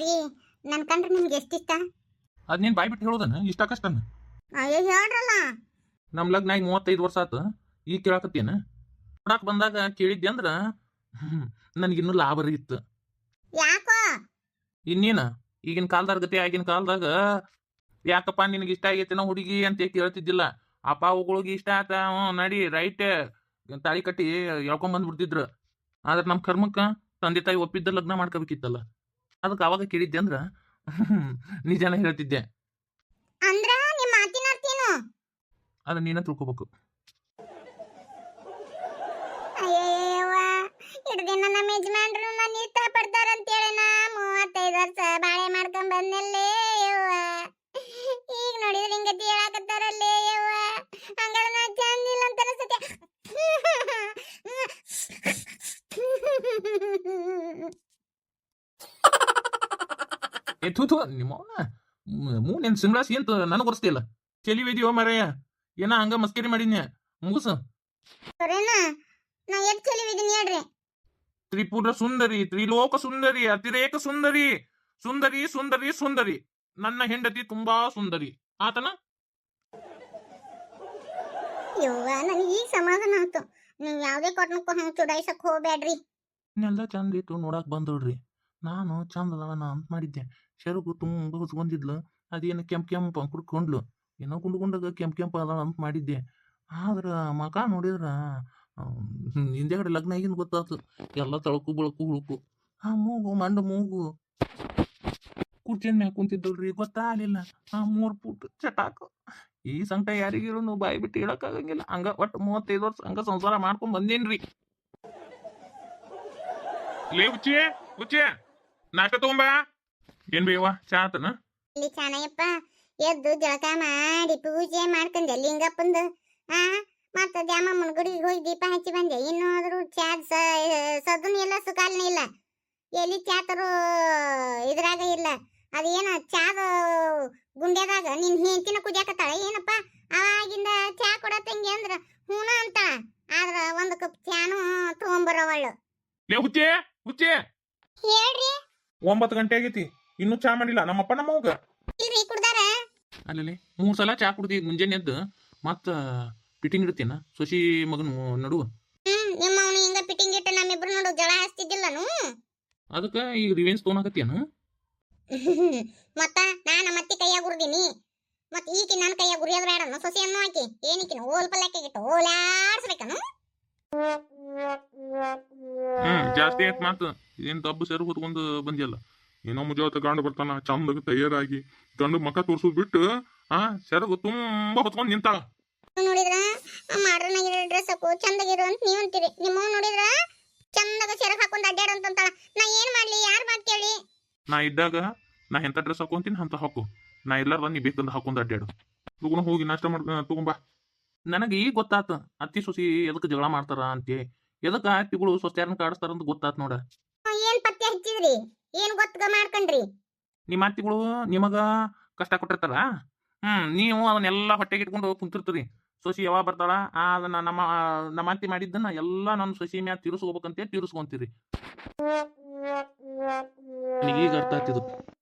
ರೀ ನನ್ ಕಂಡ್ರೆ ನಿಮ್ಗೆ ಎಷ್ಟಿಷ್ಟ? ಅದ್ ನೀನ್ ಬಾಯ್ ಬಿಟ್ಟು ಹೇಳೋದನ್ನ ಇಷ್ಟ ಕಷ್ಟನ? ಅಯ್ಯೋ ಹೇಳ್ರಲ್ಲ. ನಮ್ ಲಗ್ನ ಆಗಿ 35 ವರ್ಷ ಆತ, ಈಗ ಕೇಳಾಕತ್ತೇನ? ನೋಡಾಕ್ ಬಂದಾಗ ಕೇಳಿದ್ದೆ ಅಂದ್ರ ನನ್ಗಿನ್ನೂ ಲಾಭ ಇತ್ತು. ಯಾಕೋ? ಇನ್ನೇನ ಈಗಿನ ಕಾಲದಾಗ ಗತಿ ಆಗಿನ ಕಾಲದಾಗ ಯಾಕಪ್ಪ ನಿನಗೆ ಇಷ್ಟ ಆಗೈತೆನೋ ಹುಡುಗಿ ಅಂತ ಕೇಳ್ತಿದ್ದಿಲ್ಲ. ಅಪ್ಪ ಅವುಗಳಿಗೆ ಇಷ್ಟ ಆತ, ನಡಿ ರೈಟ್ ತಾಳಿ ಕಟ್ಟಿ ಎಳ್ಕೊಂಡ್ ಬಂದ್ಬಿಡ್ತಿದ್ರು. ಆದ್ರೆ ನಮ್ ಕರ್ಮಕ್ಕ ತಂದೆ ತಾಯಿ ಒಪ್ಪಿದ್ದ ಲಗ್ನ ಮಾಡ್ಕೋಬೇಕಿತ್ತಲ್ಲ. ಅದಕ್ಕೆ ಅವಾಗ ಕೇಳಿದ್ದೆ ಅಂದ್ರ ನಿಜಾನ ಹೇಳ್ತಿದ್ದೆ. ಅಂದ್ರ ನಿಮ್ಮ ಮಾತಿನ ಅರ್ಥೇನು? ಅದ ನೀನ ತಿಳ್ಕೊಬೇಕು. ಅಯ್ಯವ್ವ, ಹಿಡ್ದಿನ ನಮ್ಮ ಯಜಮಾನ್ರು ನನ್ನ ಇಷ್ಟ ಪಡ್ತಾರಂತೇಳಿ ನಾ 35 ವರ್ಷ ಬಾಳೆ ಮಾಡ್ಕೊಂಡ್ ಬಂದಲ್ಲೇ ಯವ್ವ. ಈಗ ನೋಡಿದ್ರೆ ಹಿಂಗತಿ ಹೇಳಾಕತ್ತಾರಲ್ಲೇ ಯವ್ವ. ಹಂಗಾರ ನಾ ಚಂದಿಲ್ಲ ಅಂತ ಅನ್ಸುತ್ತೆ. ಥೂ ನಿಮ್ಮ ಮೂನ್ ಸಿಂಗ್ಲಾಸಿ ಅಂತ ನನಗೆ ಗೊತ್ತಿಲ್ಲ. ಚೆಲಿವಿದ್ಯೋ ಮರೆಯ ಏನ ಹಂಗ ಮಸ್ಕರಿ ಮಾಡಿದ್ನ್ಯ ಮುಗುಸ. ನಾ ಎಷ್ಟ್ ಚೆಲಿವಿದ್ದೀನಿ ಹೇಳ್ರಿ. ತ್ರಿಪುರ ಸುಂದರಿ, ತ್ರಿಲೋಕ ಸುಂದರಿ, ಅತಿರೇಕ ಸುಂದರಿ, ಸುಂದರಿ ಸುಂದರಿ ಸುಂದರಿ, ನನ್ನ ಹೆಂಡತಿ ತುಂಬಾ ಸುಂದರಿ ಆತನ. ಯವ್ವ, ನನಗೆ ಈಗ ಸಮಾಧಾನ ಆಯ್ತು. ನೀವು ಯಾವುದೇ ಕಾರಣಕ್ಕೂ ಹಂಗೆ ಚುಡಾಯಿಸಕ್ ಹೋಗ್ಬೇಡ್ರಿ. ಇನ್ನೆಲ್ಲ ಚಂದ ಇತ್ತು ನೋಡಕ್ ಬಂದೋಡ್ರಿ. ನಾನು ಚಂದದವನ ಅಂತ ಮಾಡಿದ್ದೆ. ಶೆರಗು ತುಂಬ ಹೊಚ್ಕೊಂಡಿದ್ಲು, ಅದೇನು ಕೆಂಪು ಕುಡ್ಕೊಂಡ್ಲು. ಏನೋ ಗುಂಡಾಗ ಕೆಂಪು ಅದ ಅಂತ ಮಾಡಿದ್ದೆ. ಆದ್ರ ಮಕ ನೋಡಿದ್ರ ಹಿಂದೆಗಡೆ ಲಗ್ನ ಆಗಿನ ಗೊತ್ತಾತು. ಎಲ್ಲ ತಳಕು ಬಳಕು ಹುಳುಕು. ಆ ಮೂಗು ಮಂಡು ಮೂಗು ಕುರ್ಚಿನ ಮ್ಯಾಗ ಕುಂತಿದ್ದಲ್ರಿ, ಗೊತ್ತಾಗಲಿಲ್ಲ. ಆ 3 ಫೂಟ್ ಚಟಾಕು. ಈ ಸಂಕಟ ಯಾರಿಗಿರು ಬಾಯಿ ಬಿಟ್ಟು ಹೇಳಕ್ಕಾಗಂಗಿಲ್ಲ. ಹಂಗ ಒಟ್ಟು 35 ವರ್ಷ ಹಂಗ ಸಂಸಾರ ಮಾಡ್ಕೊಂಡ್ ಬಂದೇನ್ರಿ. ಲೇ ಹುಚ್ಚಿ ನಾಷ್ಟ ತಗೊಂಬ. ಏನ್ ಬೇವ ಚಾ ಆತನ? ಇಲ್ಲಿ ಚಾನಯ್ಯಪ್ಪ ಎದ್ದು ಜಳಕ ಮಾಡಿ ಪೂಜೆ ಮಾಡ್ಕೊಂಡೆ ಲಿಂಗಪ್ಪಂದು. ಮತ್ತ ದ್ಯಾಮಮ್ಮನ ಗುಡಿಗೆ ಹೋಗಿ ದೀಪ ಹಚ್ಚಿ ಬಂದೆ. ಇನ್ನು ಆದ್ರೂ ಚಾದ್ ಸದನು ಇಲ್ಲ, ಸುಕಾಲನೇ ಇಲ್ಲ. ಎಲ್ಲಿ ಚಾತರು ಇದ್ರಾಗ ಇಲ್ಲ. ಅದೇನ ಚಾದ ಗುಂಡ್ಯಾದಾಗ ನಿನ್ ಹೆಂಡತಿನ ಕುದಿಯಾಕತ್ತಾಳ ಏನಪ್ಪ. ಅವಾಗಿಂದ ಚಾ ಕೊಡತ್ತಂಗೆ ಅಂದ್ರ ಹೂನ ಅಂತ. ಆದ್ರ 1 ಕಪ್ ಚಾನು ತಗೊಂಬರವಳು. ಲೇ ಹುಚ್ಚಿ ಹೇಳ್ರಿ. 9 ಗಂಟೆ ಆಗೈತಿ, ಇನ್ನೂ ಚಾ ಮಾಡಿಲ್ಲ ನಮ್ಮಪ್ಪ ನಮ್ಮವ್ಗ. ಇಲ್ರಿ ಕುಡ್ದಾರ. ಅಲ್ಲಲ್ಲಿ 3 ಸಲ ಚಾ ಕುಡ್ದಿ ಮುಂಜಾನೆ ಎದ್ದು. ಮತ್ತ ಪಿಟಿಂಗ್ ಇಡ್ತೀನ ಸೊಸಿ ಮಗನ ನಡುವ. ನಿಮ್ಮ ಅವನು ಹಿಂಗ ಪಿಟಿಂಗ್ ಇಟ್ಟು ನಮ್ಮಿಬ್ರು ನೋಡು ಜಳ ಹಚ್ತಿದ್ದಿಲ್ಲನು. ಅದಕ್ಕ ಈಗ ರಿವೆನ್ಸ್ ತೊಗೊಳಕತ್ತೀಯನ? ಮತ್ತ ನಾನು ಮತ್ತೆ ಕೈಯಾಗ ಗುರ್ದೀನಿ. ಮತ್ತ ಈಕಿ ನನ್ನ ಕೈಯಾಗ ಗುರಿಯೋದ್ರ ಬೇಡ. ಸೊಸಿ ಅನ್ನೋ ಆಕಿ ಏನಿಕಿನ ಓಲ್ ಪಲ್ಲಾಕಿಟ್ಟು ಓಲಾಡ್ಸ್ಬೇಕನು. ಜಾಸ್ತಿ ಆಯ್ತು ಮಾತು. ಏನ್ ದಬ್ಬು ಸೇರು ಹೊತ್ಕೊಂಡು ಬಂದಿಯಲ್ಲ. ಏನೋ ಮುಂಜಾವತ್ತ ಗಂಡು ಬರ್ತಾನ ಚಂದಾಗ ತಯಾರಾಗಿ, ಗಂಡು ಮಕ ತೋರ್ಸೋದ್ ಬಿಟ್ಟು ಸೆರಗು ತುಂಬಾ ಹೊತ್ಕೊಂಡ್ ನಿಂತಾಳ. ನೋಡಿದ್ರ ಮಾಡ್ರನಾಗಿರೋ ಡ್ರೆಸ್ ಹಾಕು ಚಂದಾಗಿರು ಅಂತ ನೀವ್ ಅಂತೀರಿ. ನಿಮ್ಮ ನೋಡಿದ್ರ ಚಂದಾಗ ಸೆರಗ್ ಹಾಕೊಂಡ್ ಅಡ್ಡಾಡ ಅಂತಾಳ. ನಾ ಏನ್ ಮಾಡ್ಲಿ, ಯಾರ್ ಮಾತ್ ಕೇಳಿ? ನಾ ಇದ್ದಾಗ ನಾ ಎಂತ ಡ್ರೆಸ್ ಹಾಕೊಂತೀನಿ ಅಂತ ಹಾಕು. ನಾ ಎಲ್ಲಾರ ನೀ ಬೇಕಂದ ಹಾಕೊಂಡ್ ಅಡ್ಡಾಡು. ತಗೊಂಡ್ ಹೋಗಿ ನಾಷ್ಟ ಮಾಡ್ಕೊಂಡ್ ತಗೊಂಬಾ. ನನಗೆ ಈಗ ಗೊತ್ತಾತ ಅತ್ತಿ ಸೊಸಿ ಎದಕ್ಕೆ ಜಗಳ ಮಾಡ್ತಾರ ಅಂತೆ. ಎದಕ್ಕೆ ಅತ್ತಿಗಳು ಸೊಸ್ಯಾರನ್ನ ಕಾಡಿಸ್ತಾರ ಅಂತ ಗೊತ್ತಾತ್ ನೋಡ. ಏನ್ ಪತ್ತೆ ಹಚ್ಚಿದ್ರಿ? ಏನ್ ಗೊತ್ತಗ ಮಾಡ್ಕೊಂಡ್ರಿ? ನಿಮ್ಮ ಅತ್ತಿಗಳು ನಿಮಗ ಕಷ್ಟ ಕೊಟ್ಟಿರ್ತಾರ. ನೀವು ಅದನ್ನೆಲ್ಲ ಹೊಟ್ಟೆಗೆ ಇಟ್ಕೊಂಡು ಕುಂತಿರ್ತೀರಿ. ಸೊಸಿ ಯಾವಾಗ ಬರ್ತಾಳ ಅದನ್ನ ನಮ್ಮ ಅತ್ತಿ ಮಾಡಿದ್ದನ್ನ ಎಲ್ಲ ನನ್ನ ಸೊಸಿ ಮ್ಯಾಗ ತೀರಿಸ್ಕೋಬೇಕಂತ ತೀರಿಸ್ಕೊಂತೀರಿ. ಈಗ ಅರ್ಥ ಆಗ್ತಿದ್ದು.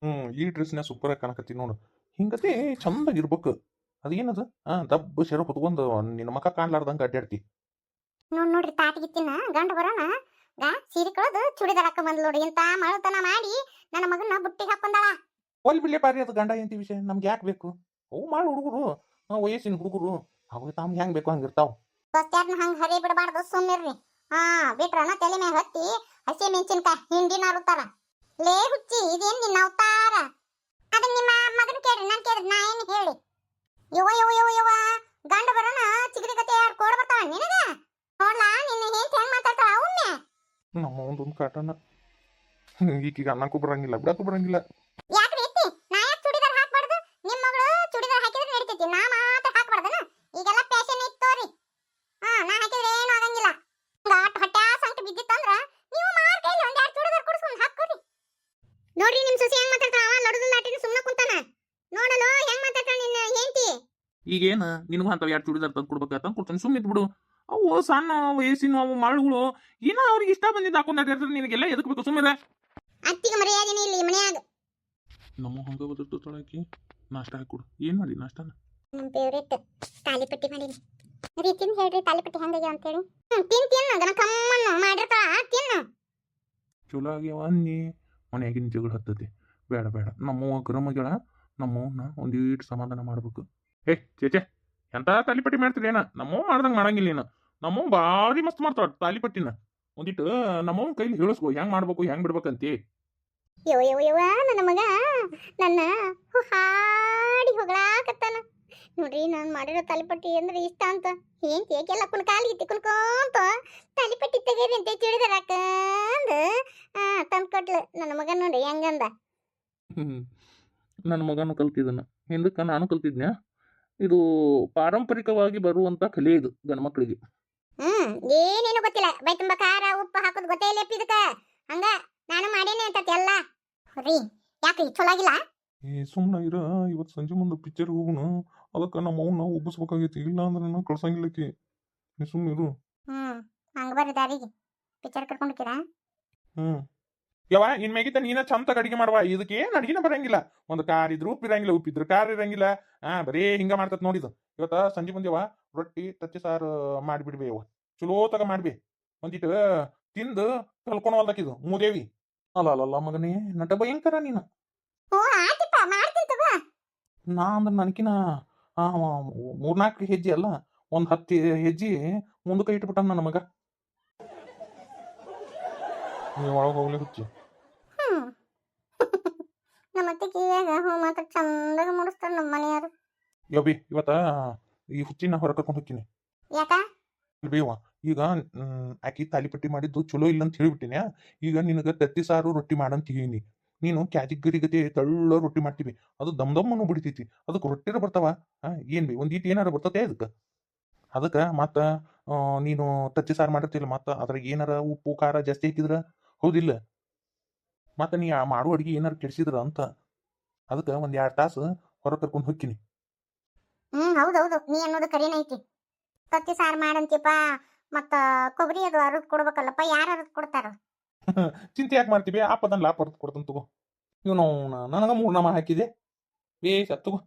ಈ ಡ್ರೆಸ್ನ ಸೂಪರ್ ಆಗಿ ಕಾಣಕತ್ತಿ ನೋಡು. ಹಿಂಗತಿ ಚಂದಾಗಿರ್ಬೇಕು. ಅದೇನದ ದಬ್ಬ ಶೆರ ಹೊತ್ಕೊಂಡು ನಿನ್ನ ಮಕ ಕಾಣ್ಲಾರ್ದಂಗ ಅಡ್ಡಾಡ್ತಿ. ನೋಡ್ರಿ ತಾಟಿಗಿತ್ತಿನ ಗಂಡ ಬರೋಣ ಸೀರೆ ಕಳೆದು ಚೂಡಿದಾರ ಹಾಕೊಂಡ್ ಬಂದ್ ನೋಡಿ. ಇಂತ ಮಳತನ ಮಾಡಿ ನನ್ನ ಮಗನ ಬುಟ್ಟಿಗೆ ಹಾಕೊಂಡಾಳ. ಒಲ್ ಬಿಡ್ಲೆ ಪಾರಿ, ಅದು ಗಂಡ ಎಂತಿ ವಿಷಯ ನಮ್ಗೆ ಯಾಕೆ ಬೇಕು? ಅವು ಮಾಡಿ ಹುಡುಗರು, ವಯಸ್ಸಿನ ಹುಡುಗರು, ಅವಾಗ ತಮ್ಗೆ ಹೆಂಗ್ ಬೇಕು ಹಂಗಿರ್ತಾವ. ಸೊಸ್ಯಾರ್ನ ಹಂಗ ಹರಿ ಬಿಡಬಾರ್ದು, ಸುಮ್ಮಿರ್ರಿ. ಬಿಟ್ರನ ತಲೆ ಮೇಲೆ ಹತ್ತಿ ಹಸಿ ಮೆಣಸಿನ್ಕಾಯಿ ಹಿಂಡಿನ ಅರುತ್ತಾರ. ಲೇ ಹುಚ್ಚಿ, ಇದೇನ್ ನಿನ್ನ ಅವತಾರ? ಅದನ್ನ ನಿಮ್ಮ ಮಗನ ಕೇಳ್ರಿ, ನಾನ್ ಕೇಳ್ರಿ ನಾ ಏನ್ ಹೇಳಿ? ಯುವ ಗಂಡ ಬರೋಣ ಚಿಗರಿ ಕತೆ ಯಾರು ಕೋಡ್ ಬರ್ತಾವ ನಿನಗ? ನೋಡ್ಲಾ ನಿನ್ನ ಹೆಂಗ್ ಮಾತಾಡ್ತಾಳ ಒಮ್ಮೆ. ನಮ್ಮ ಒಂದೊಂದು ಕಾಟನ ಈಗೀಗ ಅನ್ನಕ್ಕೂ ಬರಂಗಿಲ್ಲ, ಬಿಡಕ್ಕೂ ಬರಂಗಿಲ್ಲ. ಯಾಕ್ರಿ ಇತ್ತಿ? ನಾ ಯಾಕೆ ಚೂಡಿದಾರ ಹಾಕ್ಬಾರ್ದು? ನಿಮ್ಮ ಮಗಳು ಚೂಡಿದಾರ ಹಾಕಿದ್ರೆ ನಡೀತೈತಿ, ನಾ ಮಾತ್ರ ಹಾಕ್ಬಾರ್ದನ? ಈಗೆಲ್ಲ ಫ್ಯಾಷನ್ ಇತ್ತೋರಿ. ನಾ ಹಾಕಿದ್ರೆ ಏನು ಆಗಂಗಿಲ್ಲ. ಹೊಟ್ಟೆ ಸಂಕಟ ಬಿದ್ದಿತ್ತಂದ್ರ ನೀವು ಮಾರ್ ಕೈಲಿ ಒಂದ್ 2 ಚೂಡಿದಾರ ಕೊಡ್ಸ್ಕೊಂಡ್ ಹಾಕೋರಿ. ನೋಡ್ರಿ ನಿಮ್ ಸೊಸಿ ಹೆಂಗ್ ಮಾತಾಡ್ತಾಳ. ಲಡದು ಲಾಟಿನ ಸುಮ್ಮನೆ ಕುಂತಾನ. ನೋಡಲು ಹೆಂಗ್ ಮಾತಾಡ್ತಾಳ ನಿನ್ನ ಹೆಂಡತಿ. ಈಗೇನ ನಿನಗೂ ಅಂತ 2 ಚೂಡಿದಾರ ತಂದು ಕೊಡ್ಬೇಕಂತ ಕೊಡ್ತಾನೆ, ಸುಮ್ಮನೆ ಇದ್ಬಿಡು. ಅವು ಸಣ್ಣ ವಯಸ್ಸಿನ ಅವು ಮಳುಗಳು ಏನೋ ಅವ್ರಿಗೆ ಇಷ್ಟ ಬಂದಿದ್ದು ಹಾಕೊಂಡ್ ಅಡ್ಡಾಡ್ತಾರೆ. ನಿನಗೆಲ್ಲ ಎದಕ್ ಬೇಕು? ಸುಮ್ಮನೆ ಅತ್ತಿಗೆ ಮರ್ಯಾದೆನೇ ಇಲ್ಲಿ ಮನ್ಯಾಗ. ನಮ್ಮ ಹಂಗ ಬದರ್ತು ತೊಳಕಿ ನಾಷ್ಟ ಹಾಕೊಡು ಏನು ಮಾಡಿ ನಾಷ್ಟನ ನಮ್ಮ ಫೇವ್ರೇಟ್ ತಾಲಿಪಟ್ಟಿ ಮಾಡೀನಿ ರೀ ತಿಂದು ಹೇಳ್ರಿ ತಾಲಿಪಟ್ಟಿ ಹೆಂಗಾಗ್ಯಾವ ಅಂತೇಳಿ ತಿನ್ನು ಗನ ಕಮ್ಮನ್ನು ಮಾಡಿರ್ತಾಳ ತಿನ್ನು ಚಲೋ ಆಗ್ಯಾವ ಅನ್ನಿ ಮನೆಯಾಗಿನ ಜಗಳ ಹತ್ತತಿ ಬೇಡ ಬೇಡ ನಮ್ಮವ್ವ ಗರಮಗಳ ನಮ್ಮವ್ವನ್ನ ಒಂದೀಟ್ ಸಮಾಧಾನ ಮಾಡ್ಬೇಕು ಏ ಚೇಚೆ ಎಂತ ತಾಲಿಪಟ್ಟಿ ಮಾಡ್ತೀರಿ ಏನ ನಮ್ಮವ್ವ ಮಾಡ್ದಂಗೆ ಮಾಡಂಗಿಲ್ಲ ನೀನು ನಮ್ಮವ್ವ ಭಾರಿ ಮಸ್ತ್ ಮಾಡ್ತಾಳ ತಾಲಿಪಟ್ಟಿನ ಒಂದಿಟ್ಟು ನಮ್ಮವ್ವನ ಕೈಲಿ ಹೇಳಿಸ್ಕೊ ಹೆಂಗ್ ಮಾಡ್ಬೇಕು ಹೆಂಗ್ ಬಿಡ್ಬೇಕಂತಿ ಯವ್ವ ನನ್ನ ಮಗ ನನ್ನ ಹಾಡಿ ಹೊಗಳಾಕತ್ತಾನ ನೋಡ್ರಿ ನಾನು ಮಾಡಿರೋ ತಾಲಿಪಟ್ಟಿ ಅಂದ್ರೆ ಇಷ್ಟ ಅಂತ ಏನ್ ಕೇಕೆಲ್ಲಪ್ಪನ ಕಾಲಿಗೆ ತಿಕ್ಕೊಂತ ತಾಲಿಪಟ್ಟಿ ತೆಗೀರಿ ಅಂತ ಚಿಡಿದರಾಕಂದ ತಂದು ಕೊಟ್ಲು ನನ್ನ ಮಗ ನೋಡಿ ಹೆಂಗಂದ ನನ್ನ ಮಗನು ಕಲ್ತಿದ್ದನ ಹಿಂದಕ್ಕೆ ನಾನು ಕಲ್ತಿದ್ನ್ಯಾ ಇದು ಪಾರಂಪರಿಕವಾಗಿ ಬರುವಂತ ಕಲೆ ಇದು ಗಂಡ ಮಕ್ಕಳಿಗೆ ಏನೇನು ಗೊತ್ತಿಲ್ಲ ಬೈ ತುಂಬ ಖಾರ ಉಪ್ಪು ಹಾಕೋದು ಗೊತ್ತೇ ಇಲ್ಲ ಇದಕ್ಕ ಹಂಗ ನಾನು ಮಾಡೇನೆ ಅಂತ ಎಲ್ಲ ರೀ ಯಾಕ್ರಿ ಚಲೋ ಆಗಿಲ್ಲ ಏ ಸುಮ್ಮನೆ ಇರ ಇವತ್ತು ಸಂಜೆ ಮುಂದೆ ಪಿಕ್ಚರ್ ಹೋಗುನು ಅದಕ್ಕೆ ನಮ್ಮ ಅವ್ನ ಒಬ್ಬಿಸ್ಬೇಕಾಗೈತಿ ಇಲ್ಲ ಅಂದ್ರೆ ನಾನು ಕಳ್ಸಂಗಿಲ್ಲಕಿ ನೀ ಸುಮ್ಮನೆ ಇರು ಹಂಗ ಬರ್ರಿ ದಾರಿಗೆ ಪಿಕ್ಚರ್ ಕರ್ಕೊಂಡಿದ್ದೀರಾ ಯವ ಇನ್ಮೇಗಿದ್ದ ನೀನ ಚಂತ ಅಡಿಗೆ ಮಾಡುವ ಇದಕ್ಕೆ ಏನು ಅಡಿಗೆನ ಬರಂಗಿಲ್ಲ ಒಂದು ಕಾರ್ ಇದ್ರು ಉಪ್ಪು ಇರಂಗಿಲ್ಲ ಉಪ್ಪಿದ್ರು ಕಾರ್ ಇರಂಗಿಲ್ಲ ಬರೀ ಹಿಂಗ ಮಾಡ್ತತ್ ನೋಡಿದು ಇವತ್ತ ಸಂಜೆ ಮುಂದೆವ ರೊಟ್ಟಿ ತತ್ತಿ ಸಾರು ಮಾಡಿಬಿಡ್ಬಿ ಅವ ಚಲೋ ತಗ ಮಾಡ್ಬಿ ಒಂದಿಟ್ಟು ತಿಂದು ಕಲ್ಕೊಂಡು ಹೊಲ್ದಾಕಿದು ಮೂದೇವಿ ಅಲ್ಲ ಮಗನೇ ನಟ ಭಯಂಕರ ನೀನು ಓ ಆತಿಪ್ಪ ಮಾಡ್ತೀನಿ ತಗೋ ನಾ ಅಂದ್ರೆ ನನಕಿನ ಮೂರ್ನಾಲ್ಕು ಹೆಜ್ಜೆ ಅಲ್ಲ ಒಂದು 10 ಹೆಜ್ಜೆ ಮುಂದಕ್ಕೆ ಇಟ್ಬಿಟ್ಟ ನನ್ನ ಮಗ ನೀವು ಒಳಗೆ ಹೋಗ್ಲಿ ಹುಚ್ಚಿ ನಮ್ಮ ಅತ್ತಿಗೆ ಹೂ ಮಾತ್ರ ಚಂದಾಗ ಮುಡಿಸ್ತಾರ ನಮ್ಮ ಮನೆಯವರು ಯಬ್ಬಿ ಇವತ್ತ ಈ ಹುಚ್ಚಿನ ಹೊರ ಕರ್ಕೊಂಡು ಹೋಗ್ತೀನಿ ಯಾಕ ಬೇವ ಈಗ ಆಕಿ ತಾಲಿಪಟ್ಟಿ ಮಾಡಿದ್ದು ಚಲೋ ಇಲ್ಲ ಅಂತ ಹೇಳಿಬಿಟ್ಟಿನ್ಯಾ ಈಗ ನಿನಗೆ ತತ್ತಿ ಸಾರು ರೊಟ್ಟಿ ಮಾಡಂತ ಹೇಳೀನಿ ನೀನು ಕ್ಯಾಜಿಗರಿ ಗತಿ ತಳ್ಳ ರೊಟ್ಟಿ ಮಾಡ್ತೀವಿ ಅದು ದಮ್ದಮ್ಮನು ಬಿಡ್ತೈತಿ ಅದಕ್ಕೆ ರೊಟ್ಟಿರ ಬರ್ತಾವ ಏನ್ ಬಿ ಒಂದೀಟ್ ಏನಾರ ಬರ್ತತೆ ಅದಕ್ಕೆ ಮತ್ತ ನೀನು ತತ್ತಿ ಸಾರು ಮಾಡಿರ್ತಿಲ್ಲ ಮತ್ತ ಅದ್ರಾಗ ಏನಾರ ಉಪ್ಪು ಖಾರ ಜಾಸ್ತಿ ಹಾಕಿದ್ರ ಹೌದಿಲ್ಲ ಮತ್ತ ನೀ ಮಾಡೋ ಅಡಿಗೆ ಏನಾರ ಕೆಡಿಸಿದ್ರ ಅಂತ ಅದಕ್ಕೆ ಒಂದ್ 2 ತಾಸು ಹೊರ ಕರ್ಕೊಂಡು ಹೋಗ್ತೀನಿ ಹೌದೌದು ನೀ ಅನ್ನೋದು ಕರಿನೈತಿ ತತ್ತಿ ಸಾರು ಮಾಡಂತೀಪ ಮತ್ತ ಕೊಬ್ಬರಿ ಅದು ಅರದ್ ಕೊಡ್ಬೇಕಲ್ಲಪ್ಪ ಯಾರು ಅರದ್ ಕೊಡ್ತಾರ ಚಿಂತೆ ಯಾಕೆ ಮಾಡ್ತೀವಿ ಆಪದನ್ ಲಾಪ್ ಅರ್ದು ಕೊಡ್ತಾನ ತಗೋ ಇವನು ನನಗ 3 ನಾಮ ಹಾಕಿದೆ ಬೇಸ್ ತಗೋ